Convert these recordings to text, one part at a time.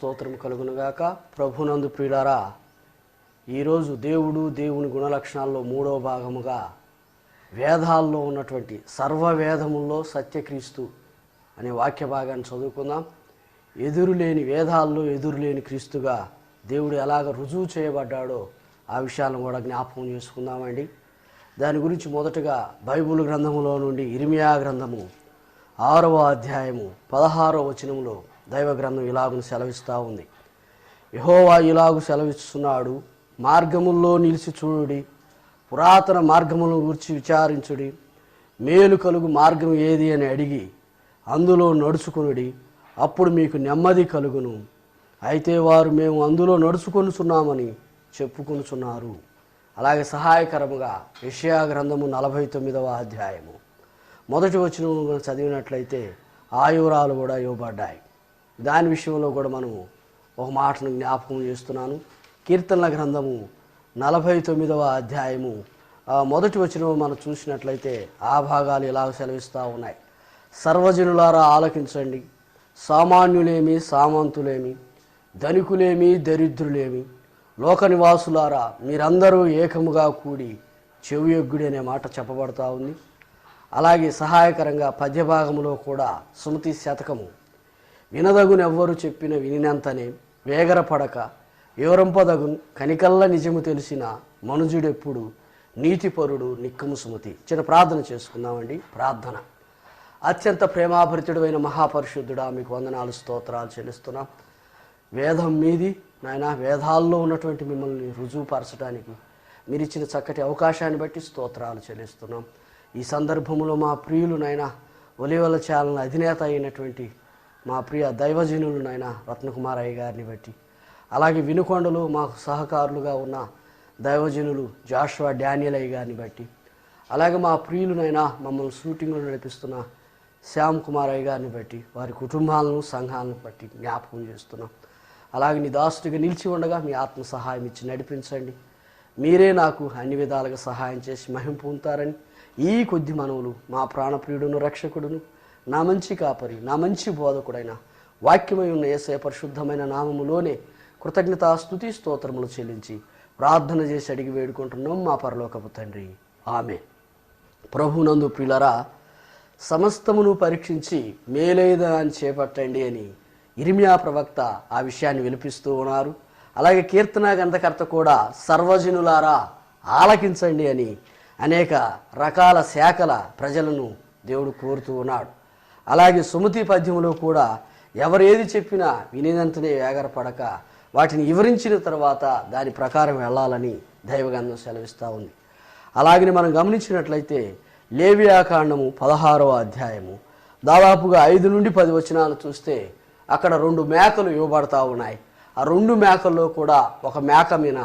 స్తోత్రం కలుగునుగాక. ప్రభునందు ప్రియులారా, ఈరోజు దేవుని గుణలక్షణాల్లో 3వ భాగముగా వేదాల్లో ఉన్నటువంటి సర్వవేదముల్లో సత్యక్రీస్తు అనే వాక్య భాగాన్ని చదువుకుందాం. వేదాల్లో ఎదురులేని క్రీస్తుగా దేవుడు ఎలాగ రుజువు చేయబడ్డాడో ఆ విషయాలను కూడా జ్ఞాపకం చేసుకుందామండి. దాని గురించి మొదటగా బైబిల్ గ్రంథములో నుండి ఇర్మియా గ్రంథము 6వ అధ్యాయము 16వ వచనములో దైవ గ్రంథం ఇలాగును సెలవిస్తూ ఉంది. యెహోవా ఇలాగు సెలవిస్తున్నాడు, మార్గముల్లో నిలిచి చూడుడి, పురాతన మార్గములను గురించి విచారించుడి, మేలు కలుగు మార్గం ఏది అని అడిగి అందులో నడుచుకునుడి, అప్పుడు మీకు నెమ్మది కలుగును. అయితే వారు మేము అందులో నడుచుకొనుచున్నామని చెప్పుకొనుచున్నారు. అలాగే సహాయకరముగా యెషయా గ్రంథము 49వ అధ్యాయము మొదటి వచనము చదివినట్లయితే ఆయురాలు కూడా ఇవ్వబడ్డాయి. దాని విషయంలో కూడా మనము ఒక మాటను జ్ఞాపకం చేస్తున్నాను. కీర్తనల గ్రంథము 49వ అధ్యాయము మొదటి వచనము మనం చూసినట్లయితే ఆ భాగాలు ఇలా సెలవిస్తూ ఉన్నాయి. సర్వజనులారా ఆలకించండి, సామాన్యులేమి సామంతులేమి, ధనికులేమి దరిద్రులేమి, లోక నివాసులారా మీరందరూ ఏకముగా కూడి చెవియొగ్గుడి అనే మాట చెప్పబడతా ఉంది. అలాగే సహాయకరంగా పద్యభాగములో కూడా సుమతి శతకము, వినదగునెవ్వరు చెప్పిన వినినంతనే వేగరపడక వివరంపదగున్ కనికల్ల నిజము తెలిసిన మనుజుడెప్పుడు నీతిపరుడు నిక్కము సుమతి. చిన్న ప్రార్థన చేసుకుందామండి. ప్రార్థన. అత్యంత ప్రేమాభరితుడైన మహాపరిశుద్ధుడా, మీకు వందనాలు స్తోత్రాలు చెల్లిస్తున్నాం. వేదం మీది నాయన, వేదాల్లో ఉన్నటువంటి మిమ్మల్ని రుజువుపరచడానికి మీరు ఇచ్చిన చక్కటి అవకాశాన్ని బట్టి స్తోత్రాలు చెల్లిస్తున్నాం. ఈ సందర్భంలో మా ప్రియులు నాయన, ఒలివల ఛానల్ అధినేత అయినటువంటి మా ప్రియ దైవజనులు నాయన రత్నకుమారయ్య గారిని బట్టి, అలాగే వినుకొండలో మాకు సహకారులుగా ఉన్న దైవజనులు జాషువా డానియల్ అయ్య గారిని బట్టి, అలాగే మా ప్రియులునైనా మమ్మల్ని షూటింగ్లో నడిపిస్తున్న శ్యామ్ కుమార్ అయ్య గారిని బట్టి, వారి కుటుంబాలను సంఘాలను బట్టి జ్ఞాపకం చేస్తున్నాం. అలాగే నీ దాసుడిగా నిలిచి ఉండగా మీ ఆత్మ సహాయం ఇచ్చి నడిపించండి. మీరే నాకు అన్ని విధాలుగా సహాయం చేసి మహిమ పొందుతారని ఈ కొద్ది మనవులు మా ప్రాణప్రియుడును రక్షకుడును నా మంచి కాపరి నా మంచి బోధకుడైన వాక్యమై ఉన్న యేసయ్య పరిశుద్ధమైన నామములోనే కృతజ్ఞతా స్తుతి స్తోత్రములు చెల్లించి ప్రార్థన చేసి అడిగి వేడుకుంటున్నాం మా పరలోకపు తండ్రి, ఆమె. ప్రభునందు ప్రియులారా, సమస్తమును పరీక్షించి మేలైదాన్ని చేపట్టండి అని ఇర్మియా ప్రవక్త ఆ విషయాన్ని వినిపిస్తూ ఉన్నారు. అలాగే కీర్తన గ్రంథకర్త కూడా సర్వజనులారా ఆలకించండి అని అనేక రకాల శాఖల ప్రజలను దేవుడు కోరుతూ ఉన్నాడు. అలాగే సుమతి పద్యములో కూడా ఎవరేది చెప్పినా వినేదంతనే వేగరపడక వాటిని వివరించిన తర్వాత దాని ప్రకారం వెళ్ళాలని దైవగ్రంథం సెలవిస్తూ ఉంది. అలాగే మనం గమనించినట్లయితే లేవియాకాండము 16వ అధ్యాయము దాదాపుగా 5 నుండి 10 వచనాలు చూస్తే అక్కడ 2 మేకలు ఇవ్వబడతా ఉన్నాయి. ఆ 2 మేకల్లో కూడా ఒక మేక మీద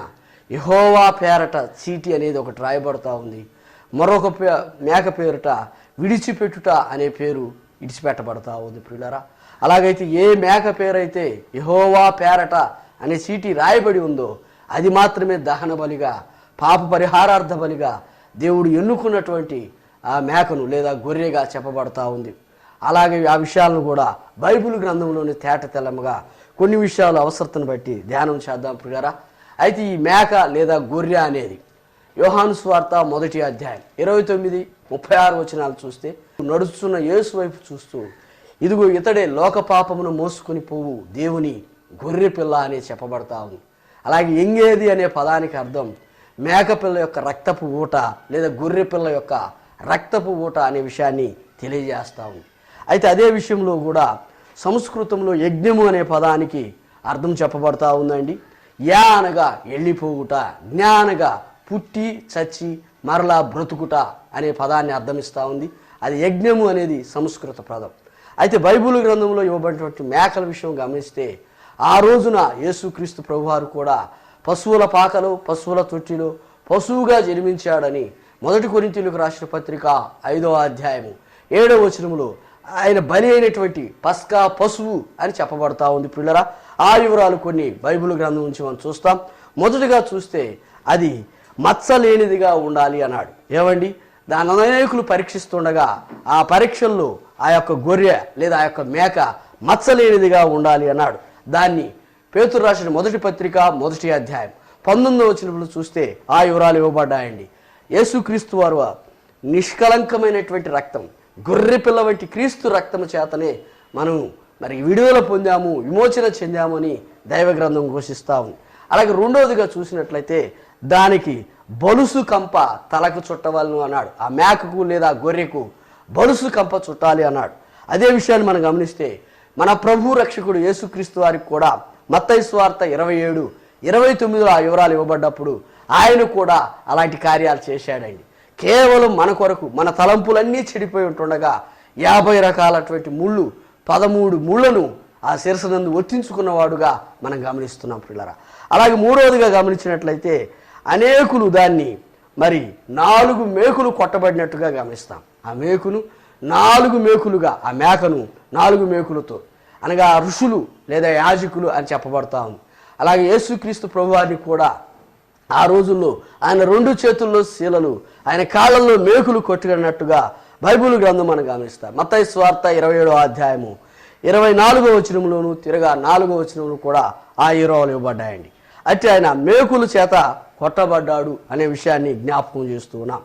యెహోవా పేరట చీటి అనేది ఒకటి రాయబడతా ఉంది. మరొక మేక పేరుట విడిచిపెట్టుట అనే పేరు ఇడిచిపెట్టబడతా ఉంది ప్రియులారా. అలాగైతే ఏ మేక పేరైతే యెహోవా పేరట అనే చీటి రాయబడి ఉందో అది మాత్రమే దహన బలిగా, పాప పరిహారార్థ బలిగా దేవుడు ఎన్నుకున్నటువంటి ఆ మేకను లేదా గొర్రెగా చెప్పబడతా ఉంది. అలాగే ఆ విషయాలను కూడా బైబిల్ గ్రంథంలోని తేట తెల్లముగా కొన్ని విషయాలు అవసరతను బట్టి ధ్యానం చేద్దాం ప్రియులారా. అయితే ఈ మేక లేదా గొర్రె అనేది యోహాను సువార్త 1వ అధ్యాయం 29-36 వచనాలు చూస్తే నడుస్తున్న యేసు వైపు చూస్తూ, ఇదిగో ఇతడే లోక పాపమును మోసుకొని పోవు దేవుని గొర్రె పిల్ల అని చెప్పబడతా ఉంది. అలాగే ఎంగేది అనే పదానికి అర్థం మేకపిల్ల యొక్క రక్తపు ఊట లేదా గొర్రె పిల్ల యొక్క రక్తపు ఊట అనే విషయాన్ని తెలియజేస్తూ ఉంది. అయితే అదే విషయంలో కూడా సంస్కృతంలో యజ్ఞము అనే పదానికి అర్థం చెప్పబడతా ఉందండి. యా అనగా వెళ్ళిపోవుట, జ్ఞా అనగా పుట్టి చచ్చి మరలా బ్రతుకుట అనే పదాన్ని అర్థమిస్తూ ఉంది. అది యజ్ఞము అనేది సంస్కృత పదం. అయితే బైబిల్ గ్రంథంలో ఇవ్వబడినటువంటి మేకల విషయం గమనిస్తే ఆ రోజున యేసుక్రీస్తు ప్రభువారు కూడా పశువుల పాకలో పశువుల తొట్టిలో పశువుగా జన్మించాడని 1 కొరింథీయులకు రాసిన పత్రిక 5వ అధ్యాయము 7వ వచనములో ఆయన బలి అయినటువంటి పస్కా పశువు అని చెప్పబడతా ఉంది ప్రియులారా. ఆ వివరాలు కొన్ని బైబిల్ గ్రంథం నుంచి మనం చూస్తాం. మొదటిగా చూస్తే అది మచ్చలేనిదిగా ఉండాలి అన్నాడు. ఏమండి, దాని అనేకులు పరీక్షిస్తుండగా ఆ పరీక్షల్లో ఆ యొక్క గొర్రె లేదా ఆ యొక్క మేక మచ్చలేనిదిగా ఉండాలి అన్నాడు. దాన్ని పేతురు రాసిన మొదటి పత్రిక మొదటి అధ్యాయం 19వ వచనంలో చూస్తే ఆ వివరాలు ఇవ్వబడ్డాయండి. యేసుక్రీస్తు వారు నిష్కలంకమైనటువంటి రక్తం, గొర్రె పిల్ల వంటి క్రీస్తు రక్తము చేతనే మనం మరి విడుదల పొందాము, విమోచన చెందాము అని దైవ గ్రంథం ఘోషిస్తా ఉంది. అలాగే రెండవదిగా చూసినట్లయితే దానికి బలుసు కంప తలకు చుట్టవలను అన్నాడు. ఆ మేకకు లేదా గొర్రెకు బలుసు కంప చుట్టాలి అన్నాడు. అదే విషయాన్ని మనం గమనిస్తే మన ప్రభు రక్షకుడు యేసుక్రీస్తు వారికి కూడా మత్తయి సువార్త 27:29 ఆ వివరాలు ఇవ్వబడ్డప్పుడు ఆయన కూడా అలాంటి కార్యాలు చేశాడండి. కేవలం మన కొరకు మన తలంపులన్నీ చెడిపోయి ఉంటుండగా 50 రకాలటువంటి 13 ముళ్ళను ఆ శిరసనందు ఒత్తించుకున్నవాడుగా మనం గమనిస్తున్నాం పిల్లరా. అలాగే మూడవదిగా గమనించినట్లయితే అనేకులు దాన్ని మరి 4 మేకులు కొట్టబడినట్టుగా గమనిస్తాం. ఆ మేకును 4 మేకులుగా, ఆ మేకను 4 మేకులతో అనగా ఋషులు లేదా యాజకులు అని చెప్పబడతా ఉంది. అలాగే యేసుక్రీస్తు ప్రభువారిని కూడా ఆ రోజుల్లో ఆయన 2 చేతుల్లో శీలలు, ఆయన కాళ్ళల్లో మేకులు కొట్టుకున్నట్టుగా బైబిల్ గ్రంథం మనం గమనిస్తాం. మత్తయి సువార్త 27వ అధ్యాయము 24వ వచనంలోను తిరగా 4వ వచనంలో కూడా ఆ వివరాలు ఇవ్వబడ్డాయండి. అయితే ఆయన మేకుల చేత కొట్టబడ్డాడు అనే విషయాన్ని జ్ఞాపకం చేస్తూ ఉన్నాం.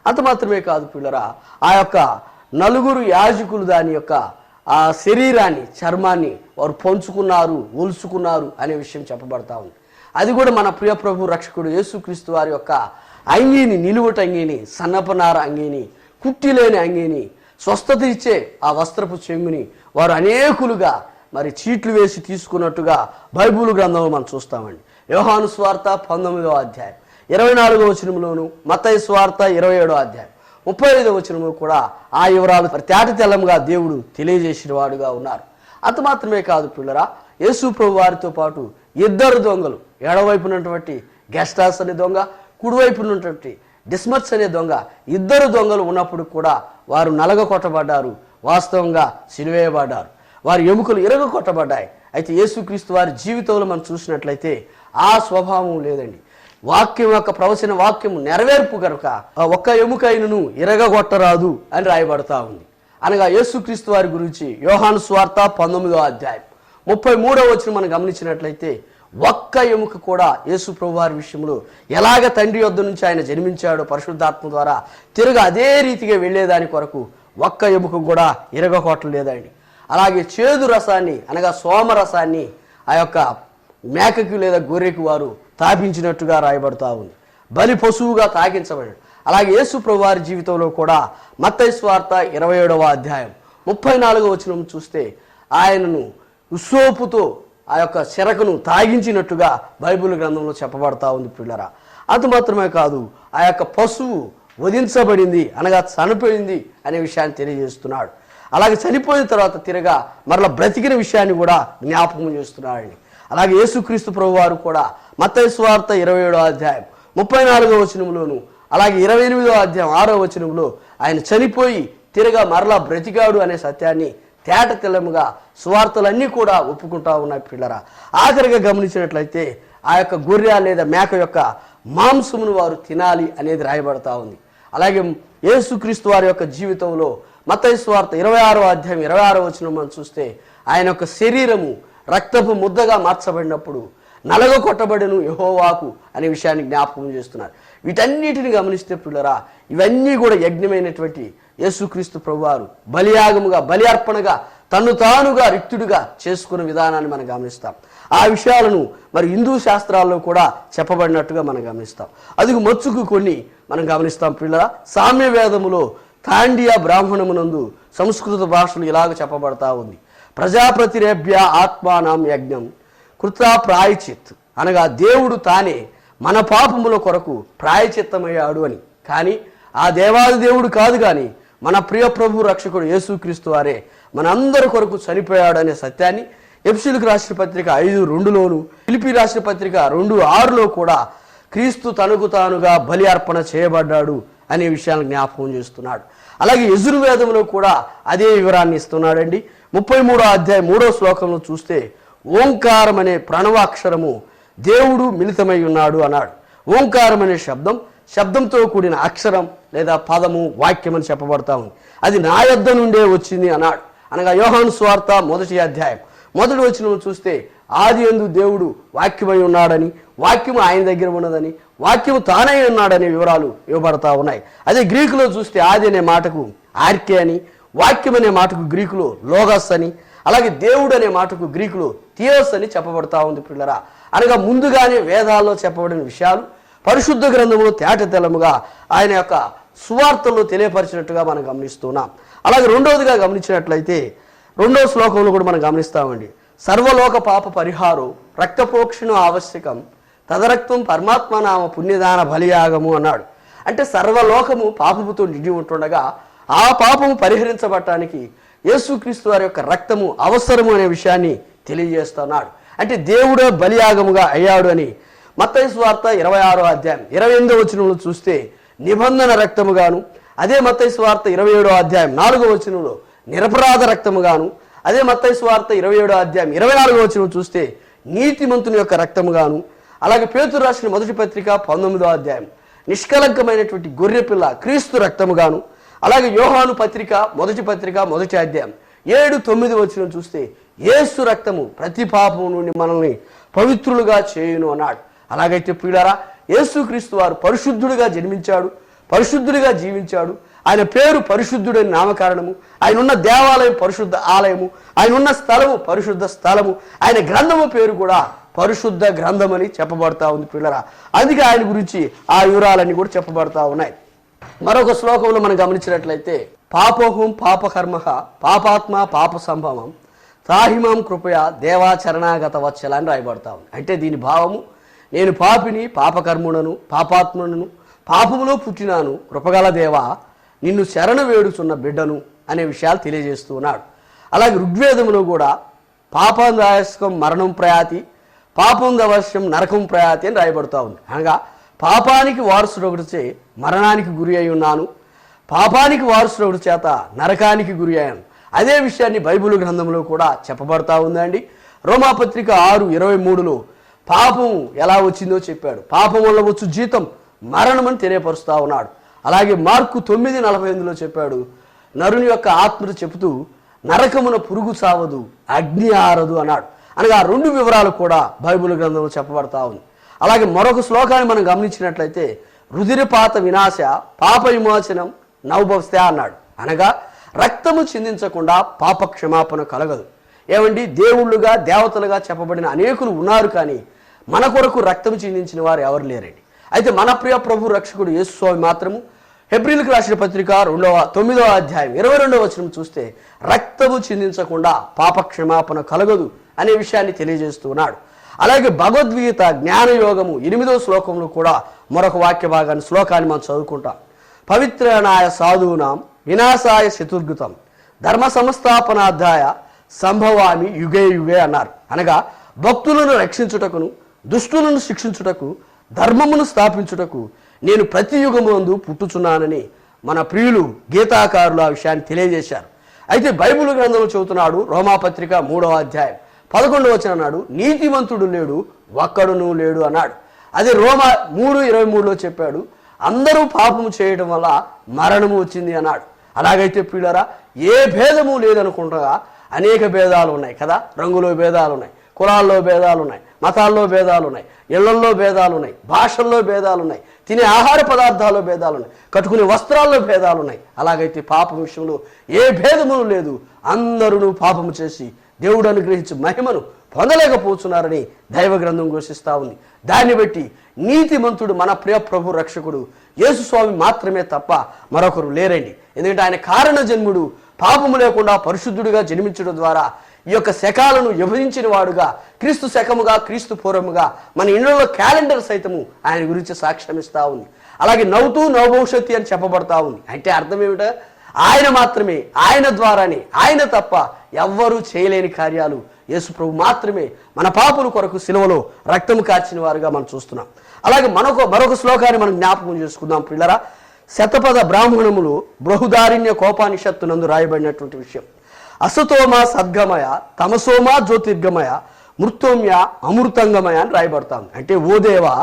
అంత మాత్రమే కాదు పిల్లరా, ఆ యొక్క 4 యాజకులు దాని యొక్క ఆ శరీరాన్ని, చర్మాన్ని వారు పంచుకున్నారు, ఒలుచుకున్నారు అనే విషయం చెప్పబడతా ఉంది. అది కూడా మన ప్రియ ప్రభు రక్షకుడు యేసుక్రీస్తు వారి యొక్క అంగీని, నిలువట అంగీని, సన్నపనార అంగీని, కుట్టిలేని అంగీని, స్వస్థత ఇచ్చే ఆ వస్త్రపు చెంగుని వారు అనేకులుగా మరి చీట్లు వేసి తీసుకున్నట్టుగా బైబిల్ గ్రంథంలో మనం చూస్తామండి. యోహాను సువార్త 19వ అధ్యాయం 24వ వచనంలోను, మత్తయి సువార్త 27వ అధ్యాయం 35వ వచనంలో కూడా ఆ వివరాలు తేట తెల్లంగా దేవుడు తెలియజేసిన వాడుగా ఉన్నారు. అంత మాత్రమే కాదు పిల్లరా, యేసు ప్రభు వారితో పాటు 2 దొంగలు, ఎడవైపునటువంటి గెస్టాస్ అనే దొంగ, కుడివైపు ఉన్నటువంటి డిస్మస్ అనే దొంగ, 2 దొంగలు ఉన్నప్పుడు కూడా వారు నలగ కొట్టబడ్డారు, వాస్తవంగా సిలువేయబడ్డారు, వారి ఎముకలు ఇరగ కొట్టబడ్డాయి. అయితే యేసుక్రీస్తు వారి జీవితంలో మనం చూసినట్లయితే ఆ స్వభావం లేదండి. వాక్యం యొక్క ప్రవచన వాక్యము నెరవేర్పు కనుక ఒక్క ఎముకైనను ఇరగగొట్టరాదు అని రాయబడతా ఉంది. అనగా యేసుక్రీస్తు వారి గురించి యోహాను సువార్త 19వ అధ్యాయం 33వ వచనం మనం గమనించినట్లయితే ఒక్క ఎముక కూడా యేసు ప్రభు వారి విషయంలో ఎలాగ తండ్రి యొద్ద నుంచి ఆయన జన్మించాడో పరిశుద్ధాత్మ ద్వారా తిరుగు అదే రీతిగా వెళ్ళేదాని కొరకు ఒక్క ఎముక కూడా ఇరగకొట్టలేదండి. అలాగే చేదు రసాన్ని అనగా సోమరసాన్ని ఆ యొక్క మేకకు లేదా గొర్రెకు వారు తాపించినట్టుగా రాయబడతా ఉంది. బలి పశువుగా తాగించబడి. అలాగే యేసు ప్రభు వారి జీవితంలో కూడా మత్తయి సువార్త 27వ అధ్యాయం 34వ వచనం చూస్తే ఆయనను ఉసోపుతో ఆ యొక్క చెరకును తాగించినట్టుగా బైబిల్ గ్రంథంలో చెప్పబడతా ఉంది పిల్లరా. అది మాత్రమే కాదు, ఆ యొక్క పశువు వధించబడింది అనగా చనిపోయింది అనే విషయాన్ని తెలియజేస్తున్నాడు. అలాగే చనిపోయిన తర్వాత తిరగా మరలా బ్రతికిన విషయాన్ని కూడా జ్ఞాపకం చేస్తున్నాడండి. అలాగే యేసుక్రీస్తు ప్రభు వారు కూడా మత్తయి సువార్త 27వ అధ్యాయం 34వ వచనంలోను, అలాగే 28వ అధ్యాయం 6వ వచనంలో ఆయన చనిపోయి తిరగా మరలా బ్రతికాడు అనే సత్యాన్ని తేట తెల్లముగా సువార్తలన్నీ కూడా ఒప్పుకుంటా ఉన్నాయి పిల్లరా. ఆఖరిగా గమనించినట్లయితే ఆ యొక్క గొర్రె లేదా మేక యొక్క మాంసమును వారు తినాలి అనేది రాయబడతా ఉంది. అలాగే యేసుక్రీస్తు వారి యొక్క జీవితంలో మత్తయి సువార్త 26వ అధ్యాయం 26వ వచనం మనం చూస్తే ఆయన యొక్క శరీరము రక్తపు ముద్దగా మార్చబడినప్పుడు నలగ కొట్టబడిను యెహోవాకు అనే విషయాన్ని జ్ఞాపకం చేస్తున్నారు. వీటన్నిటిని గమనిస్తే పిల్లరా, ఇవన్నీ కూడా యజ్ఞమైనటువంటి యేసుక్రీస్తు ప్రభువారు బలియాగముగా, బలి అర్పణగా తన్ను తానుగా రిక్తుడిగా చేసుకున్న విధానాన్ని మనం గమనిస్తాం. ఆ విషయాలను మరి హిందూ శాస్త్రాల్లో కూడా చెప్పబడినట్టుగా మనం గమనిస్తాం. అది మచ్చుకు కొన్ని మనం గమనిస్తాం పిల్లరా. సామ్య వేదములో తాండియా బ్రాహ్మణమునందు సంస్కృత భాషలు ఇలాగ చెప్పబడతా ఉంది. ప్రజాప్రతిరేభ్య ఆత్మానం యజ్ఞం కృతా ప్రాయచిత్, అనగా దేవుడు తానే మన పాపముల కొరకు ప్రాయచిత్తమయ్యాడు అని. కానీ ఆ దేవాది దేవుడు కాదు, కానీ మన ప్రియ ప్రభు రక్షకుడు యేసుక్రీస్తు వారే మనందరి కొరకు చనిపోయాడు అనే సత్యాన్ని ఎఫెసీయులకు రాసిన పత్రిక 5:2లోను, ఫిలిప్పీ రాసిన పత్రిక 2:6లో కూడా క్రీస్తు తనకు తానుగా బలి అర్పణ చేయబడ్డాడు అనే విషయాన్ని జ్ఞాపకం చేస్తున్నాడు. అలాగే యజుర్వేదంలో కూడా అదే వివరాన్ని ఇస్తున్నాడండి. 33వ అధ్యాయం 3వ శ్లోకంలో చూస్తే ఓంకారం అనే ప్రణవాక్షరము దేవుడు మిళితమై ఉన్నాడు అన్నాడు. ఓంకారం అనే శబ్దంతో కూడిన అక్షరం లేదా పదము, వాక్యం అని చెప్పబడతా ఉంది. అది నా యొద్ద నుండే వచ్చింది అన్నాడు. అనగా యోహాను సువార్త 1వ అధ్యాయం 1వ వచనం చూస్తే ఆది యందు దేవుడు వాక్యమై ఉన్నాడని, వాక్యము ఆయన దగ్గర ఉన్నదని, వాక్యము తానై ఉన్నాడనే వివరాలు ఇవ్వబడతా ఉన్నాయి. అదే గ్రీకులో చూస్తే ఆది అనే మాటకు ఆర్కే అని, వాక్యం అనే మాటకు గ్రీకులో లోగస్ అని, అలాగే దేవుడు అనే మాటకు గ్రీకులో థియోస్ అని చెప్పబడతా ఉంది పిల్లరా. అనగా ముందుగానే వేదాల్లో చెప్పబడిన విషయాలు పరిశుద్ధ గ్రంథంలో తేటతెల్లముగా ఆయన యొక్క సువార్తల్లో తెలియపరిచినట్టుగా మనం గమనిస్తున్నాం. అలాగే రెండవదిగా గమనించినట్లయితే రెండవ శ్లోకంలో కూడా మనం గమనిస్తామండి. సర్వలోక పాప పరిహారం రక్తప్రోక్షణ ఆవశ్యకం తదరక్తం పరమాత్మనామ పుణ్యదాన బలియాగము అన్నాడు. అంటే సర్వలోకము పాపముతో నిండి ఉంటుండగా ఆ పాపము పరిహరించబడటానికి యేసుక్రీస్తు వారి యొక్క రక్తము అవసరము అనే విషయాన్ని తెలియజేస్తున్నాడు. అంటే దేవుడే బలియాగముగా అయ్యాడు అని మత్తయి సువార్త 26వ అధ్యాయం 28వ వచనంలో చూస్తే నిబంధన రక్తముగాను, అదే మత్తయి సువార్త 27వ అధ్యాయం 4వ వచనంలో నిరపరాధ రక్తముగాను, అదే మత్తయి సువార్త 27వ అధ్యాయం 24వ వచనం చూస్తే నీతిమంతుని యొక్క రక్తముగాను, అలాగే పేతురు రాసిన మొదటి పత్రిక 19వ అధ్యాయం నిష్కలంకమైనటువంటి గొర్రెపిల్ల క్రీస్తు రక్తముగాను, అలాగే యోహాను పత్రిక మొదటి అధ్యాయం 7-9 వచనం చూస్తే యేసు రక్తము ప్రతి పాపము నుండి మనల్ని పవిత్రులుగా చేయును అన్నాడు. అలాగైతే ప్రియులారా, యేసుక్రీస్తు వారు పరిశుద్ధుడిగా జన్మించాడు, పరిశుద్ధుడిగా జీవించాడు. ఆయన పేరు పరిశుద్ధుడని నామకారణము, ఆయన ఉన్న దేవాలయం పరిశుద్ధ ఆలయము, ఆయన ఉన్న స్థలము పరిశుద్ధ స్థలము, ఆయన గ్రంథము పేరు కూడా పరిశుద్ధ గ్రంథం అని చెప్పబడతా ఉంది పిల్లరా. అందుకే ఆయన గురించి ఆ వివరాలన్నీ కూడా చెప్పబడతా ఉన్నాయి. మరొక శ్లోకంలో మనం గమనించినట్లయితే పాపోహం పాపకర్మ పాపాత్మ పాప సంభవం తాహిమాం కృపయ దేవాచరణాగత వచ్చల అని రాయబడతా ఉంది. అంటే దీని భావము, నేను పాపిని, పాపకర్ముడను, పాపాత్ముడను, పాపములో పుట్టినాను, కృపగల దేవా నిన్ను శరణ వేడుచున్న బిడ్డను అనే విషయాలు తెలియజేస్తూ ఉన్నాడు. అలాగే ఋగ్వేదములో కూడా పాపదాయస్కం మరణం ప్రయాతి, పాపం దవశ్యం నరకం ప్రయాతి అని రాయబడుతూ ఉంది. అనగా పాపానికి వారసుడొకటిచే మరణానికి గురి అయి ఉన్నాను, పాపానికి వారసుడొకటి చేత నరకానికి గురి అయ్యాను. అదే విషయాన్ని బైబిల్ గ్రంథంలో కూడా చెప్పబడతా ఉందండి. రోమాపత్రిక 6:23లో పాపం ఎలా వచ్చిందో చెప్పాడు. పాపం వల్ల వచ్చు జీతం మరణం అని తెలియపరుస్తూ ఉన్నాడు. అలాగే మార్కు 9:48లో చెప్పాడు, నరుని యొక్క ఆత్మను చెబుతూ నరకమున పురుగు చావదు, అగ్ని ఆరదు అన్నాడు. అనగా ఆ రెండు వివరాలు కూడా బైబిల్ గ్రంథంలో చెప్పబడతా ఉంది. అలాగే మరొక శ్లోకాన్ని మనం గమనించినట్లయితే రుధిరపాత వినాశ పాప విమోచనం నౌభవస్తే అన్నాడు. అనగా రక్తము చిందించకుండా పాప క్షమాపణ కలగదు. ఏమండి, దేవుళ్ళుగా దేవతలుగా చెప్పబడిన అనేకులు ఉన్నారు, కానీ మన కొరకు రక్తము చిందించిన వారు ఎవరు లేరండి. అయితే మన ప్రియ ప్రభు రక్షకుడు యేసు స్వామి మాత్రము హెబ్రీలకు రాసిన పత్రిక 9వ అధ్యాయం 22వ వచనం చూస్తే రక్తము చిందించకుండా పాప క్షమాపణ కలగదు అనే విషయాన్ని తెలియజేస్తూ ఉన్నాడు. అలాగే భగవద్గీత జ్ఞానయోగము 8వ శ్లోకంలో కూడా మరొక వాక్య భాగాన్ని శ్లోకాన్ని మనం చదువుకుంటాం. పవిత్రనాయ సాధూనాం వినాశాయ చతుర్గతం ధర్మ సంస్థాపనాధ్యాయ సంభవామి యుగే యుగే అన్నారు. అనగా భక్తులను రక్షించుటకును దుష్టులను శిక్షించుటకు ధర్మమును స్థాపించుటకు నేను ప్రతి యుగమునందు పుట్టుచున్నానని మన ప్రియులు గీతాకారులు ఆ విషయాన్ని తెలియజేశారు. అయితే బైబిల్ గ్రంథంలో చెబుతున్నాడు, రోమాపత్రిక 3వ అధ్యాయం 11వ వచనం అన్నాడు, నీతిమంతుడు లేడు ఒక్కడును లేడు అన్నాడు. అదే రోమా 3:23లో చెప్పాడు, అందరూ పాపము చేయడం వల్ల మరణము వచ్చింది అన్నాడు. అలాగైతే ప్రియులారా, ఏ భేదము లేదనుకుంటా అనేక భేదాలు ఉన్నాయి కదా. రంగులో భేదాలు ఉన్నాయి, కులాల్లో భేదాలు ఉన్నాయి, మతాల్లో భేదాలు ఉన్నాయి, ఇళ్లల్లో భేదాలు ఉన్నాయి, భాషల్లో భేదాలు ఉన్నాయి, తినే ఆహార పదార్థాల్లో భేదాలు ఉన్నాయి, కట్టుకునే వస్త్రాల్లో భేదాలు ఉన్నాయి. అలాగైతే పాపం విషయంలో ఏ భేదము లేదు. అందరూ పాపము చేసి దేవుడు అనుగ్రహించి మహిమను పొందలేకపోతున్నారని దైవ గ్రంథం ఘోషిస్తూ ఉంది. దాన్ని బట్టి నీతిమంతుడు మన ప్రియ ప్రభు రక్షకుడు యేసు స్వామి మాత్రమే తప్ప మరొకరు లేరండి. ఎందుకంటే ఆయన కారణ జన్ముడు, పాపము లేకుండా పరిశుద్ధుడిగా జన్మించడం ద్వారా ఈ యొక్క శకాలను విభజించిన వాడుగా, క్రీస్తు శకముగా క్రీస్తు పూర్వముగా మన ఇళ్లలో క్యాలెండర్ సైతము ఆయన గురించి సాక్ష్యం ఇస్తూ ఉంది. అలాగే నవ్వుతూ నవభవిష్యత్తు అని చెప్పబడతా ఉంది. అంటే అర్థం ఏమిటో, ఆయన మాత్రమే, ఆయన ద్వారానే, ఆయన తప్ప ఎవ్వరూ చేయలేని కార్యాలు యేసు ప్రభు మాత్రమే మన పాపుల కొరకు సిలువలో రక్తము కార్చిన వారుగా మనం చూస్తున్నాం. అలాగే మరొక శ్లోకాన్ని మనం జ్ఞాపకం చేసుకుందాం ప్రియులారా. శతపథ బ్రాహ్మణములు బృహదారణ్య కోపానిషత్తునందు రాయబడినటువంటి విషయం, అసతోమ సద్గమయ తమసోమ జ్యోతిర్గమయ మృత్యోమ్య అమృతంగమయ అని రాయబడతాం. అంటే ఓ దేవా,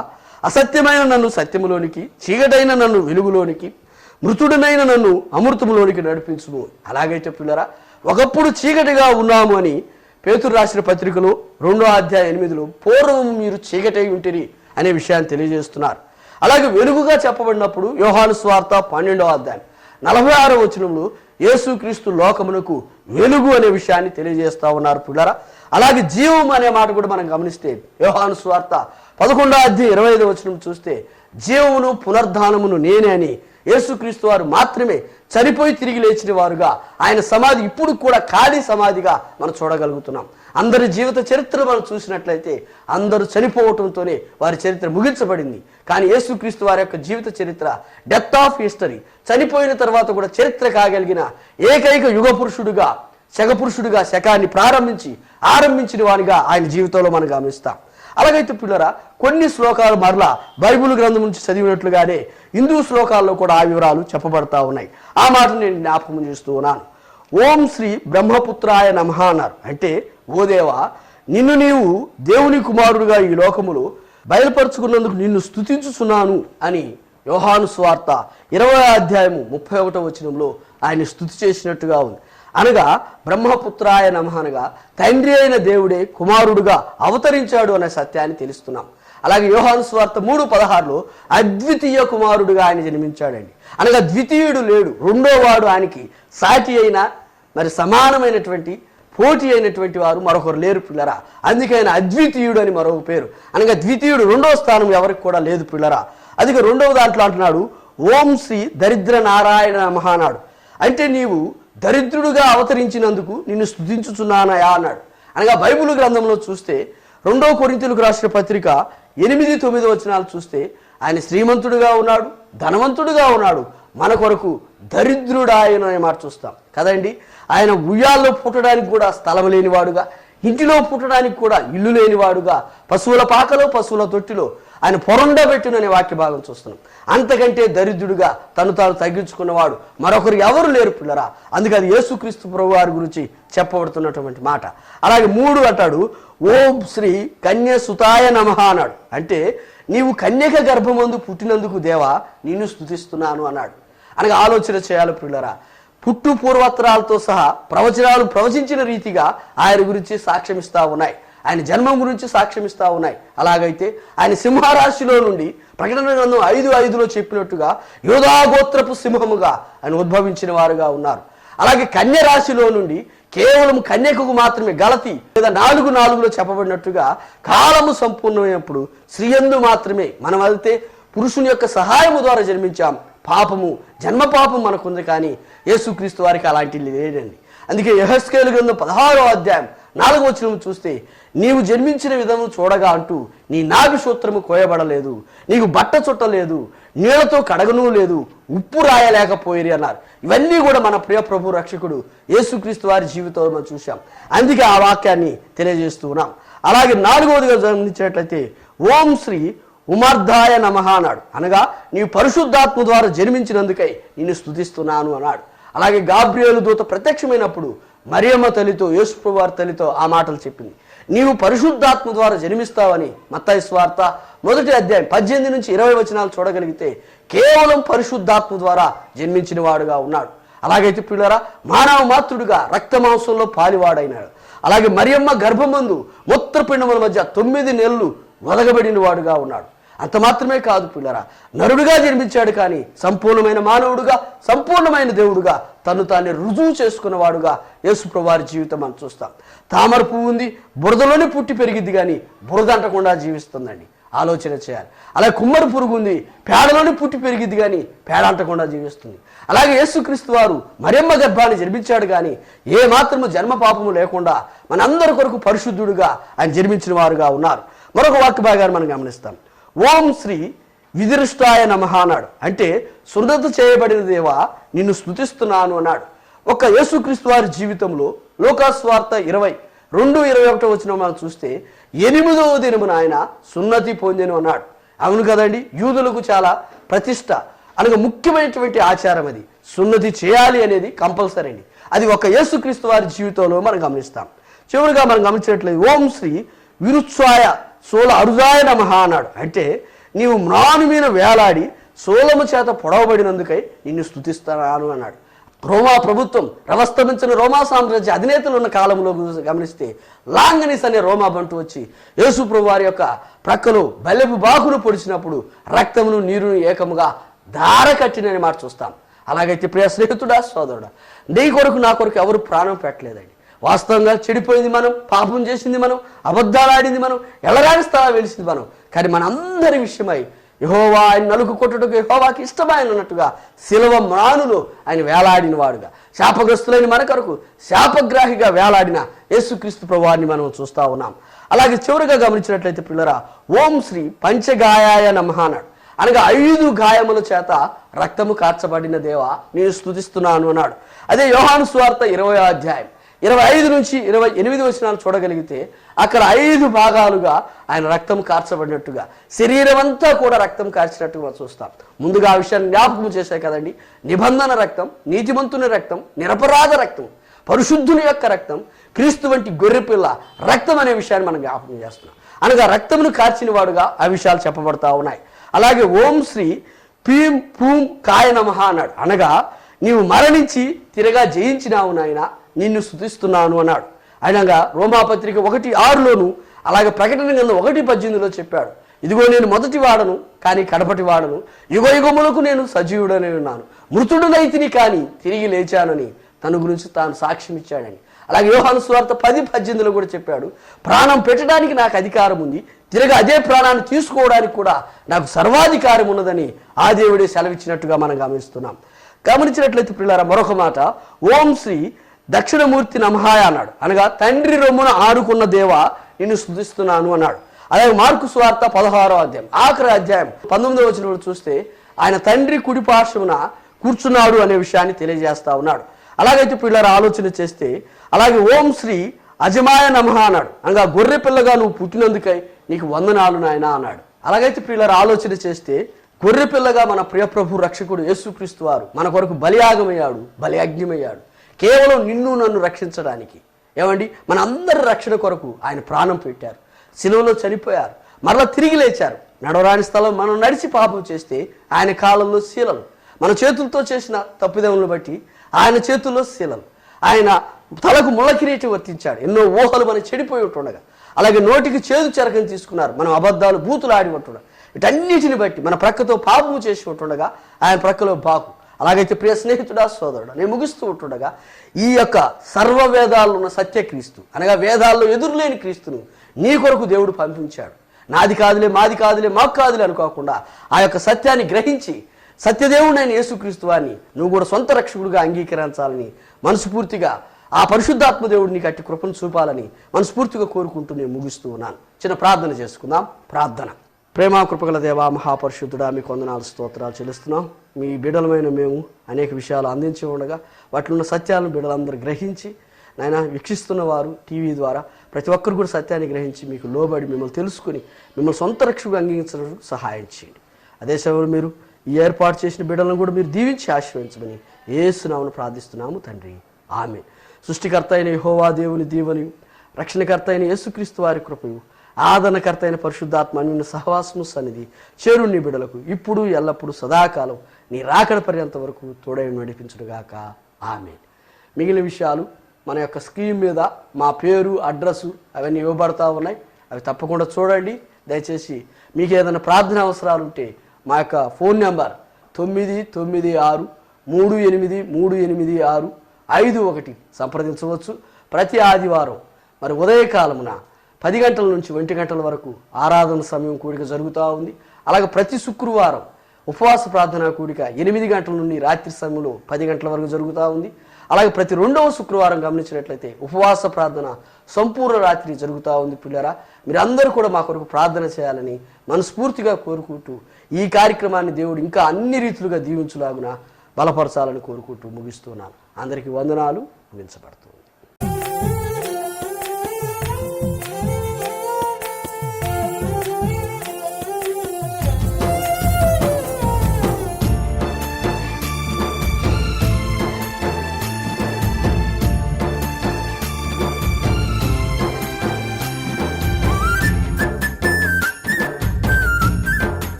అసత్యమైన నన్ను సత్యములోనికి, చీకటైన నన్ను వెలుగులోనికి, మృతుడినైన నన్ను అమృతములోనికి నడిపించుము. అలాగైతే పిల్లరా, ఒకప్పుడు చీకటిగా ఉన్నాము అని పేతురు రాసిన పత్రికలో 2:8 పూర్వం మీరు చీకటై ఉంటిరి అనే విషయాన్ని తెలియజేస్తున్నారు. అలాగే వెలుగుగా చెప్పబడినప్పుడు యోహాను సువార్త 12:46 యేసుక్రీస్తు లోకమునకు వెలుగు అనే విషయాన్ని తెలియజేస్తా ఉన్నారు పిల్లరా. అలాగే జీవం అనే మాట కూడా మనం గమనిస్తే యోహాను సువార్త 11:25 చూస్తే జీవమును పునర్ధానమును నేనే అని యేసుక్రీస్తు వారు మాత్రమే చనిపోయి తిరిగి లేచిన వారుగా ఆయన సమాధి ఇప్పుడు కూడా ఖాళీ సమాధిగా మనం చూడగలుగుతున్నాం. అందరి జీవిత చరిత్ర మనం చూసినట్లయితే అందరూ చనిపోవటంతోనే వారి చరిత్ర ముగించబడింది. కానీ యేసుక్రీస్తు వారి యొక్క జీవిత చరిత్ర డెత్ ఆఫ్ హిస్టరీ, చనిపోయిన తర్వాత కూడా చరిత్ర కాగలిగిన ఏకైక యుగ పురుషుడుగా, శకపురుషుడుగా శకాన్ని ఆరంభించిన వానిగా ఆయన జీవితంలో మనం గమనిస్తాం. అలాగైతే పిల్లరా కొన్ని శ్లోకాలు మరలా బైబిల్ గ్రంథం నుంచి చదివినట్లుగానే హిందూ శ్లోకాల్లో కూడా ఆ వివరాలు చెప్పబడతా ఉన్నాయి. ఆ మాటను నేను జ్ఞాపకం చేస్తూ ఉన్నాను. ఓం శ్రీ బ్రహ్మపుత్రాయ నమః అన్నారు. అంటే ఓ దేవా, నిన్ను నీవు దేవుని కుమారుడుగా ఈ లోకములో బయలుపరుచుకున్నందుకు నిన్ను స్తుతించుచున్నాను అని యోహాను సువార్త 20:31 ఆయన స్తుతి చేసినట్టుగా ఉంది. అనగా బ్రహ్మపుత్రాయ నమః అనగా తండ్రి అయిన దేవుడే కుమారుడుగా అవతరించాడు అనే సత్యాన్ని తెలుస్తున్నాం. అలాగే యోహాను సువార్త 3:16 అద్వితీయ కుమారుడుగా ఆయన జన్మించాడండి. అనగా ద్వితీయుడు లేడు, రెండో వాడు ఆయనకి సాటి అయిన మరి సమానమైనటువంటి పోటీ అయినటువంటి వారు మరొకరు లేరు పిల్లరా. అందుకే ఆయన అద్వితీయుడు అని మరొక పేరు. అనగా ద్వితీయుడు రెండవ స్థానం ఎవరికి కూడా లేదు పిల్లరా. అది రెండవ దాంట్లో అంటున్నాడు ఓం శ్రీ దరిద్ర నారాయణ నమః అన్నాడు. అంటే నీవు దరిద్రుడుగా అవతరించినందుకు నిన్ను స్తుతించుచున్నానయా అన్నాడు. అనగా బైబిల్ గ్రంథంలో చూస్తే 2 కొరింథీయులకు రాసిన పత్రిక 8-9 చూస్తే ఆయన శ్రీమంతుడుగా ఉన్నాడు, ధనవంతుడుగా ఉన్నాడు, మన కొరకు దరిద్రుడాయన అనే మాట చూస్తాం కదండి. ఆయన ఉయ్యాల్లో పుట్టడానికి కూడా స్థలం లేనివాడుగా, ఇంటిలో పుట్టడానికి కూడా ఇల్లు లేనివాడుగా, పశువుల పాకలో పశువుల తొట్టిలో ఆయన పొరండబెట్టుననే వాక్య భాగం చూస్తున్నాం. అంతకంటే దరిద్రుడుగా తను తాను తగ్గించుకున్నవాడు మరొకరు ఎవరు లేరు పిల్లరా. అందుకే అది యేసుక్రీస్తు ప్రభు వారి గురించి చెప్పబడుతున్నటువంటి మాట. అలాగే 3 అంటాడు ఓం శ్రీ కన్యసుతాయ నమః అన్నాడు. అంటే నీవు కన్యక గర్భమందు పుట్టినందుకు దేవా నిన్ను స్తుతిస్తున్నాను అన్నాడు. అనగా ఆలోచన చేయాలి పిల్లరా. పుట్టు పూర్వత్రాలతో సహా ప్రవచనాలు ప్రవచించిన రీతిగా ఆయన గురించి సాక్ష్యమిస్తా ఉన్నాయి, ఆయన జన్మం గురించి సాక్ష్యమిస్తా ఉన్నాయి. అలాగైతే ఆయన సింహరాశిలో నుండి ప్రకటన గ్రంథం 5:5 చెప్పినట్టుగా యోధాగోత్రపు సింహముగా ఆయన ఉద్భవించిన వారుగా ఉన్నారు. అలాగే కన్య రాశిలో నుండి కేవలం కన్యకకు మాత్రమే గలతి లేదా 4:4 చెప్పబడినట్టుగా కాలము సంపూర్ణమైనప్పుడు స్త్రీయందు మాత్రమే మనం వెళ్తే పురుషుని యొక్క సహాయము ద్వారా జన్మించాం. పాపము జన్మ పాపం మనకుంది, కానీ యేసుక్రీస్తు వారికి అలాంటివి లేదండి. అందుకే యెహెజ్కేలు గ్రంథం 16:4 చూస్తే నీవు జన్మించిన విధము చూడగా అంటూ నీ నాభి సూత్రము కోయబడలేదు, నీకు బట్ట చుట్టలేదు, నీళ్లతో కడగను లేదు, ఉప్పు రాయలేకపోయిరి అన్నారు. ఇవన్నీ కూడా మన ప్రియ ప్రభు రక్షకుడు యేసుక్రీస్తు వారి జీవితంలో మనం చూసాం. అందుకే ఆ వాక్యాన్ని తెలియజేస్తూ ఉన్నాం. అలాగే 4వదిగా గమనించినట్లయితే ఓం శ్రీ ఉమర్ధాయ నమః అన్నాడు. అనగా నీవు పరిశుద్ధాత్మ ద్వారా జన్మించినందుకై నిన్ను స్తుతిస్తున్నాను అన్నాడు. అలాగే గాబ్రియేలు దూత ప్రత్యక్షమైనప్పుడు మరియమ్మ తల్లితో, యేసుప్రభు వారి తల్లితో ఆ మాటలు చెప్పింది. నీవు పరిశుద్ధాత్మ ద్వారా జన్మిస్తావని మత్తయి సువార్త 1:18-20 చూడగలిగితే కేవలం పరిశుద్ధాత్మ ద్వారా జన్మించిన వాడుగా ఉన్నాడు. అలాగైతే పిల్లరా మానవ మాతృడుగా రక్త మాంసంలో పాలివాడైనాడు. అలాగే మరియమ్మ గర్భమందు మూత్రపిండముల మధ్య 9 నెలలు వదగబడిన వాడుగా ఉన్నాడు. అంత మాత్రమే కాదు పిల్లరా, నరుడుగా జన్మించాడు, కానీ సంపూర్ణమైన మానవుడుగా, సంపూర్ణమైన దేవుడుగా తను తాన్ని రుజువు చేసుకున్నవాడుగా యేసుప్రభు వారి జీవితం మనం చూస్తాం. తామర పువ్వు ఉంది, బురదలోనే పుట్టి పెరిగిద్ది, కానీ బురద అంటకుండా జీవిస్తుందండి. ఆలోచన చేయాలి. అలాగే కుమ్మరి పురుగు ఉంది, పేడలోనే పుట్టి పెరిగిద్ది, కానీ పేడ అంటకుండా జీవిస్తుంది. అలాగే యేసుక్రీస్తు వారు మరియమ్మ గర్భాన్ని జన్మించాడు, కానీ ఏ మాత్రము జన్మ పాపము లేకుండా మనందరి కొరకు పరిశుద్ధుడుగా ఆయన జన్మించిన వారుగా ఉన్నారు. మరొక వాక్య భాగాన్ని మనం గమనిస్తాం. ఓం శ్రీ విధిరుష్టాయ నమః అన్నాడు. అంటే సున్నత చేయబడిన దేవా నిన్ను స్తుతిస్తున్నాను అన్నాడు. ఒక యేసుక్రీస్తు వారి జీవితంలో లోకాస్వార్త 20:2-21 మనం చూస్తే 8వ దినమున ఆయన సున్నతి పొందెను అన్నాడు. అవును కదండి, యూదులకు చాలా ప్రతిష్ట అనగా ముఖ్యమైనటువంటి ఆచారం అది. సున్నతి చేయాలి అనేది కంపల్సరీ అండి. అది ఒక యేసుక్రీస్తు వారి జీవితంలో మనం గమనిస్తాం. చివరిగా మనం గమనించినట్లయితే ఓం శ్రీ విరుత్సాయ సోల అరుజాయ నమః అన్నాడు. అంటే నీవు మ్రాను మీద వేలాడి సోలము చేత పొడవబడినందుకై నిన్ను స్తుతిస్తాను అన్నాడు. రోమా ప్రభుత్వం రవస్తమించిన రోమా సామ్రాజ్య అధినేతలు ఉన్న కాలంలో గమనిస్తే లాంగనిస్ అనే రోమా బంటు వచ్చి యేసు ప్రభు వారి యొక్క ప్రక్కలో బల్లెపు బాకును పొడిచినప్పుడు రక్తమును నీరును ఏకముగా ధార కట్టినని మాట చూస్తాం. అలాగైతే ప్రియ స్నేహితుడా, సోదరుడా, నీ కొరకు నా కొరకు ఎవరు ప్రాణం పెట్టలేదండి. వాస్తవంగా చెడిపోయింది మనం, పాపం చేసింది మనం, అబద్ధాలు ఆడింది మనం, ఎల్లరాని స్థలాలు వెలిసింది మనం. కానీ మనందరి విషయమై యెహోవా ఆయన నలుగు కొట్టుటకు యెహోవాకి ఇష్టమైన అన్నట్టుగా శిలువ మ్రానులో ఆయన వేలాడిన వాడుగా, శాపగ్రస్తులైన మన కొరకు శాపగ్రాహిగా వేలాడిన యేసుక్రీస్తు ప్రభువాన్ని మనం చూస్తూ ఉన్నాం. అలాగే చివరిగా గమనించినట్లయితే పిల్లరా, ఓం శ్రీ పంచగాయాయ నమః అన్నాడు. అనగా 5 గాయముల చేత రక్తము కార్చబడిన దేవా నేను స్తుతిస్తున్నాను అన్నాడు. అదే యోహాను సువార్త 20వ అధ్యాయం 25 నుంచి 28 వచనాలు చూడగలిగితే అక్కడ 5 భాగాలుగా ఆయన రక్తం కార్చబడినట్టుగా, శరీరం అంతా కూడా రక్తం కార్చినట్టుగా చూస్తాం. ముందుగా ఆ విషయాన్ని జ్ఞాపకం చేశాయి కదండి. నిబంధన రక్తం, నీతిమంతుని రక్తం, నిరపరాధ రక్తం, పరిశుద్ధుని యొక్క రక్తం, క్రీస్తు వంటి గొర్రెపిల్ల రక్తం అనే విషయాన్ని మనం జ్ఞాపకం చేస్తున్నాం. అనగా రక్తమును కార్చిన వాడుగా ఆ విషయాలు చెప్పబడతా ఉన్నాయి. అలాగే ఓం శ్రీ పీం పూం కాయ నమః అన్నాడు. అనగా నీవు మరణించి తిరగా జయించినావు నాయన, నిన్ను స్తుతిస్తున్నాను అన్నాడు. అయినగా రోమాపత్రిక 1:6లోను అలాగే ప్రకటన గ్రంథం 1:18లో చెప్పాడు, ఇదిగో నేను మొదటి వాడను కానీ కడపటి వాడను, యుగయుగములకు నేను సజీవుడనే ఉన్నాను, మృతుడునైతిని కానీ తిరిగి లేచానని తన గురించి తాను సాక్ష్యం ఇచ్చాడని. అలాగే యోహాను సువార్త 10:18లో కూడా చెప్పాడు, ప్రాణం పెట్టడానికి నాకు అధికారం ఉంది, తిరగా అదే ప్రాణాన్ని తీసుకోవడానికి కూడా నాకు సర్వాధికారం ఉన్నదని ఆ దేవుడే సెలవిచ్చినట్టుగా మనం గమనిస్తున్నాం. గమనించినట్లయితే పిల్లరా, మరొక మాట, ఓం శ్రీ దక్షిణమూర్తి నమహాయ అన్నాడు. అనగా తండ్రి రొమ్మున ఆడుకున్న దేవా నిన్ను స్తుతిస్తున్నాను అన్నాడు. అలాగే మార్కు సువార్త 16వ అధ్యాయం ఆఖరి అధ్యాయం 19వ వచనంలో చూస్తే ఆయన తండ్రి కుడి పార్శ్వమున కూర్చున్నాడు అనే విషయాన్ని తెలియజేస్తా ఉన్నాడు. అలాగైతే పిల్లలు ఆలోచన చేస్తే అలాగే ఓం శ్రీ అజమాయ నమః అన్నాడు. అనగా గొర్రె పిల్లగా నువ్వు పుట్టినందుకై నీకు వందనాలు నాయన అన్నాడు. అలాగైతే పిల్లలు ఆలోచన చేస్తే గొర్రె పిల్లగా మన ప్రియప్రభు రక్షకుడు యేసుక్రీస్తు వారు మన కొరకు బలియాగమయ్యాడు, బలియజ్ఞమయ్యాడు, కేవలం నిన్ను నన్ను రక్షించడానికి. ఏమండి, మన అందరి రక్షణ కొరకు ఆయన ప్రాణం పెట్టారు, శిలువలో చనిపోయారు, మరలా తిరిగి లేచారు. నడవరాని స్థలం మనం నడిచి పాపం చేస్తే ఆయన కాలంలో శీలలు, మన చేతులతో చేసిన తప్పిదములను బట్టి ఆయన చేతుల్లో శీలలు, ఆయన తలకు ముళ్ళ కిరీటం వర్తించాడు. ఎన్నో ఊహలు మనం చెడిపోయి ఉంటుండగా, అలాగే నోటికి చేదు చెరకని తీసుకున్నారు, మనం అబద్ధాలు బూతులు ఆడి ఉంటుండగా, వీటన్నిటిని బట్టి మన ప్రక్కతో పాపము చేసి ఉంటుండగా ఆయన ప్రక్కలో బాకు. అలాగైతే ప్రియ స్నేహితుడా, సోదరుడా, నేను ముగిస్తూ ఉంటుండగా ఈ యొక్క సర్వవేదాల్లో ఉన్న సత్యక్రీస్తు అనగా వేదాల్లో ఎదురులేని క్రీస్తును నీ కొరకు దేవుడు పంపించాడు. నాది కాదులే, మాది కాదులే, మాకు కాదులే అనుకోకుండా ఆ యొక్క సత్యాన్ని గ్రహించి సత్యదేవుడైన యేసుక్రీస్తు వారిని నువ్వు కూడా సొంత రక్షకుడిగా అంగీకరించాలని మనస్ఫూర్తిగా ఆ పరిశుద్ధాత్మ దేవుడు నీకు అట్టి కృపను చూపాలని మనస్ఫూర్తిగా కోరుకుంటూ నేను ముగిస్తూ ఉన్నాను. చిన్న ప్రార్థన చేసుకుందాం. ప్రార్థన. ప్రేమ కృపగల దేవా, మహాపరిశుద్ధుడా, మీకు వందనాలు స్తోత్రాలు చెల్లిస్తున్నాం. మీ బిడ్డలమైన మేము అనేక విషయాలు అందించి ఉండగా వాటిలో ఉన్న సత్యాలను బిడ్డలందరూ గ్రహించి నాయన వీక్షిస్తున్న వారు టీవీ ద్వారా ప్రతి ఒక్కరు కూడా సత్యాన్ని గ్రహించి మీకు లోబడి మిమ్మల్ని తెలుసుకుని మిమ్మల్ని సొంత రక్షకుగా అంగీకరించడానికి సహాయం చేయండి. అదే సమయంలో మీరు ఈ ఏర్పాటు చేసిన బిడ్డలను కూడా మీరు దీవించి ఆశీర్వదించమని యేసు నామమున ప్రార్థిస్తున్నాము తండ్రి, ఆమేన్. సృష్టికర్త అయిన యెహోవా దేవుని దీవెనయు, రక్షణకర్త అయిన యేసుక్రీస్తు వారి కృపయు, ఆదరణకర్త అయిన పరిశుద్ధాత్మ అన్యున్న సహవాసము సన్నిధి చేరుని బిడ్డలకు ఇప్పుడు ఎల్లప్పుడూ సదాకాలం నీ రాకడ పర్యంత వరకు తోడై నడిపించుడుగాక, ఆమేన్. మిగిలిన విషయాలు మన యొక్క స్క్రీన్ మీద మా పేరు, అడ్రస్సు అవన్నీ ఇవ్వబడతా ఉన్నాయి. అవి తప్పకుండా చూడండి. దయచేసి మీకు ఏదైనా ప్రార్థన అవసరాలు ఉంటే మా యొక్క ఫోన్ నెంబర్ 996383651 సంప్రదించవచ్చు. ప్రతి ఆదివారం మరి ఉదయకాలమున 10 గంటల నుంచి 1 గంటల వరకు ఆరాధన సమయం కూడిక జరుగుతూ ఉంది. అలాగే ప్రతి శుక్రవారం ఉపవాస ప్రార్థన కూడిక 8 గంటల నుండి రాత్రి సమయంలో 10 గంటల వరకు జరుగుతూ ఉంది. అలాగే ప్రతి 2వ శుక్రవారం గమనించినట్లయితే ఉపవాస ప్రార్థన సంపూర్ణ రాత్రి జరుగుతూ ఉంది. పిల్లరా, మీరందరూ కూడా మా కొరకు ప్రార్థన చేయాలని మనస్ఫూర్తిగా కోరుకుంటూ ఈ కార్యక్రమాన్ని దేవుడు ఇంకా అన్ని రీతులుగా దీవించులాగున బలపరచాలని కోరుకుంటూ ముగిస్తున్నాను. అందరికీ వందనాలు. ముగించబడుతుంది.